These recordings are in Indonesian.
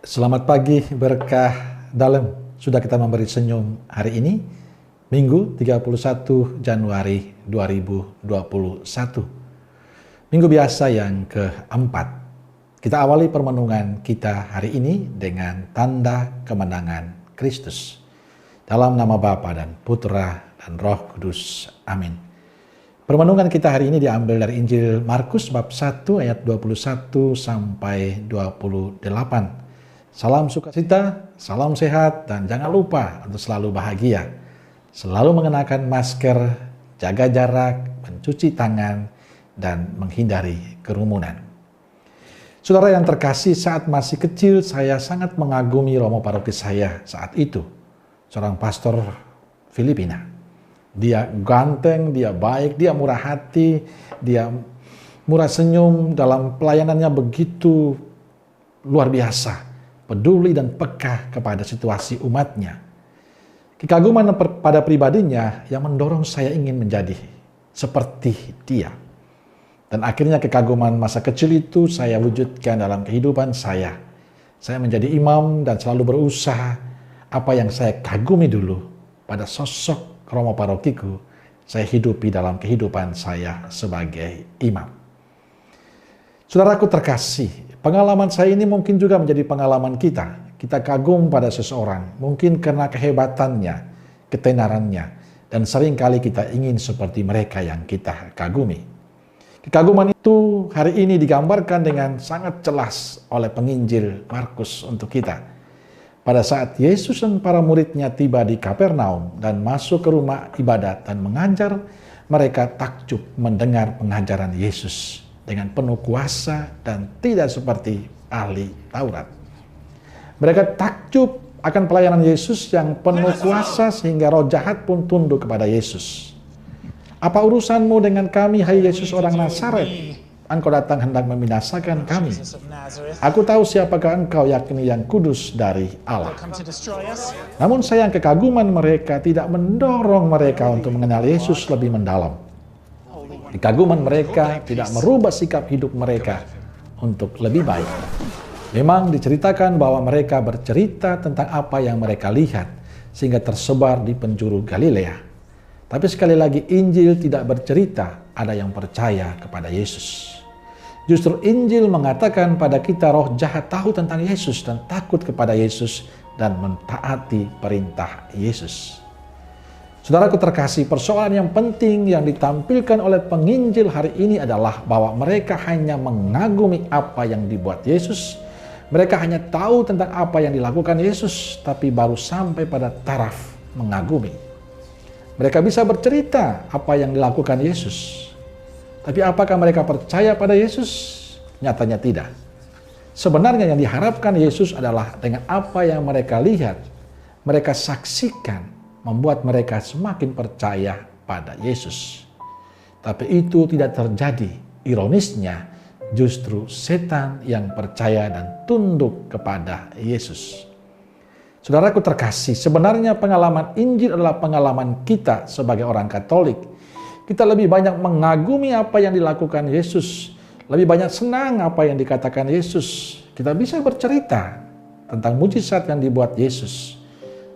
Selamat pagi, berkah dalam. Sudah kita memberi senyum hari ini, Minggu 31 Januari 2021. Minggu biasa yang keempat. Kita awali permenungan kita hari ini dengan tanda kemenangan Kristus. Dalam nama Bapa dan Putra dan Roh Kudus. Amin. Permenungan kita hari ini diambil dari Injil Markus bab 1 ayat 21 sampai 28. Salam sukacita, salam sehat, dan jangan lupa untuk selalu bahagia. Selalu mengenakan masker, jaga jarak, mencuci tangan, dan menghindari kerumunan. Saudara yang terkasih, saat masih kecil saya sangat mengagumi romo paroki saya saat itu. Seorang pastor Filipina. Dia ganteng, dia baik, dia murah hati, dia murah senyum, dalam pelayanannya begitu luar biasa. Peduli dan peka kepada situasi umatnya. Kekaguman pada pribadinya yang mendorong saya ingin menjadi seperti dia. Dan akhirnya kekaguman masa kecil itu saya wujudkan dalam kehidupan saya. Saya menjadi imam dan selalu berusaha apa yang saya kagumi dulu pada sosok romo parokiku, saya hidupi dalam kehidupan saya sebagai imam. Saudaraku terkasih, pengalaman saya ini mungkin juga menjadi pengalaman kita. Kita kagum pada seseorang, mungkin karena kehebatannya, ketenarannya, dan seringkali kita ingin seperti mereka yang kita kagumi. Kekaguman itu hari ini digambarkan dengan sangat jelas oleh penginjil Markus untuk kita. Pada saat Yesus dan para muridnya tiba di Kapernaum dan masuk ke rumah ibadat dan mengajar, mereka takjub mendengar pengajaran Yesus dengan penuh kuasa dan tidak seperti ahli Taurat. Mereka takjub akan pelayanan Yesus yang penuh kuasa sehingga roh jahat pun tunduk kepada Yesus. Apa urusanmu dengan kami, hai Yesus orang Nazaret? Engkau datang hendak membinasakan kami. Aku tahu siapakah engkau, yakni yang kudus dari Allah. Namun sayang, kekaguman mereka tidak mendorong mereka untuk mengenal Yesus lebih mendalam. Kekaguman mereka tidak merubah sikap hidup mereka untuk lebih baik. Memang diceritakan bahwa mereka bercerita tentang apa yang mereka lihat sehingga tersebar di penjuru Galilea. Tapi sekali lagi Injil tidak bercerita ada yang percaya kepada Yesus. Justru Injil mengatakan pada kita roh jahat tahu tentang Yesus dan takut kepada Yesus dan mentaati perintah Yesus. Saudaraku terkasih, persoalan yang penting yang ditampilkan oleh penginjil hari ini adalah bahwa mereka hanya mengagumi apa yang dibuat Yesus. Mereka hanya tahu tentang apa yang dilakukan Yesus, tapi baru sampai pada taraf mengagumi. Mereka bisa bercerita apa yang dilakukan Yesus. Tapi apakah mereka percaya pada Yesus? Nyatanya tidak. Sebenarnya yang diharapkan Yesus adalah dengan apa yang mereka lihat, mereka saksikan, membuat mereka semakin percaya pada Yesus. Tapi itu tidak terjadi. Ironisnya, justru setan yang percaya dan tunduk kepada Yesus. Saudaraku terkasih, sebenarnya pengalaman Injil adalah pengalaman kita sebagai orang Katolik. Kita lebih banyak mengagumi apa yang dilakukan Yesus, lebih banyak senang apa yang dikatakan Yesus. Kita bisa bercerita tentang mujizat yang dibuat Yesus.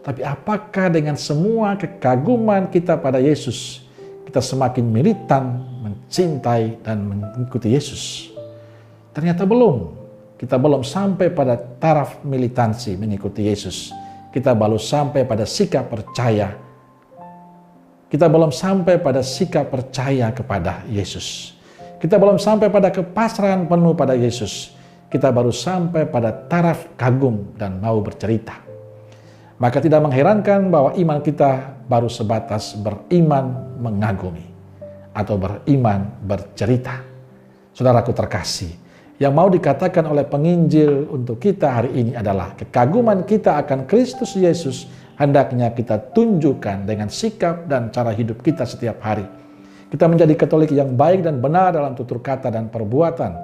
Tapi apakah dengan semua kekaguman kita pada Yesus, kita semakin militan, mencintai, dan mengikuti Yesus? Ternyata belum. Kita belum sampai pada taraf militansi mengikuti Yesus. Kita baru sampai pada sikap percaya. Kita belum sampai pada sikap percaya kepada Yesus. Kita belum sampai pada kepasrahan penuh pada Yesus. Kita baru sampai pada taraf kagum dan mau bercerita. Maka tidak mengherankan bahwa iman kita baru sebatas beriman mengagumi atau beriman bercerita. Saudaraku terkasih, yang mau dikatakan oleh penginjil untuk kita hari ini adalah kekaguman kita akan Kristus Yesus hendaknya kita tunjukkan dengan sikap dan cara hidup kita setiap hari. Kita menjadi Katolik yang baik dan benar dalam tutur kata dan perbuatan.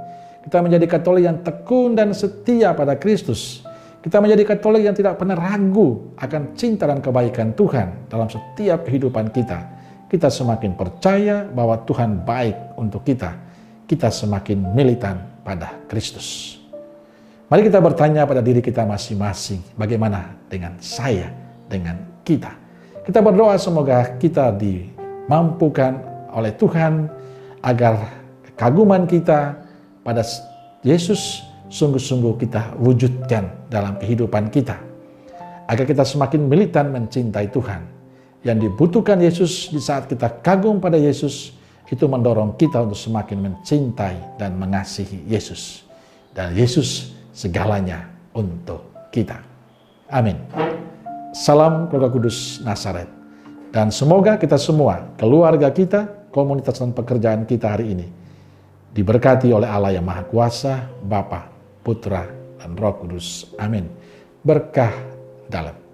Kita menjadi Katolik yang tekun dan setia pada Kristus. Kita menjadi Katolik yang tidak pernah ragu akan cinta dan kebaikan Tuhan dalam setiap kehidupan kita. Kita semakin percaya bahwa Tuhan baik untuk kita. Kita semakin militan pada Kristus. Mari kita bertanya pada diri kita masing-masing, bagaimana dengan saya, dengan kita. Kita berdoa semoga kita dimampukan oleh Tuhan agar kekaguman kita pada Yesus sungguh-sungguh kita wujudkan dalam kehidupan kita. Agar kita semakin militan mencintai Tuhan. Yang dibutuhkan Yesus di saat kita kagum pada Yesus, itu mendorong kita untuk semakin mencintai dan mengasihi Yesus. Dan Yesus segalanya untuk kita. Amin. Salam Keluarga Kudus Nazaret. Dan semoga kita semua, keluarga kita, komunitas dan pekerjaan kita hari ini, diberkati oleh Allah yang Maha Kuasa, Bapa, Putra, dan Roh Kudus. Amin. Berkah dalam.